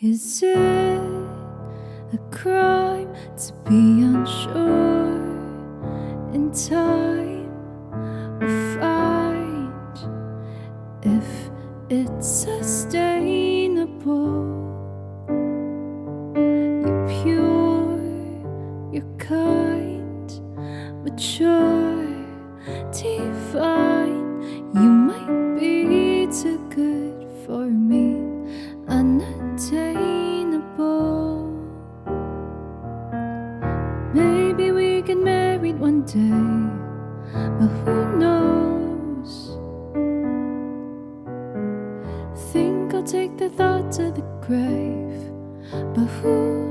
Is it a crime to be unsure? In time we'll find if it's sustainable. You're pure, you're kind, mature, divine. You might be too good for me, unattainable. Maybe we get married one day, but who knows? Think I'll take the thought to the grave, but who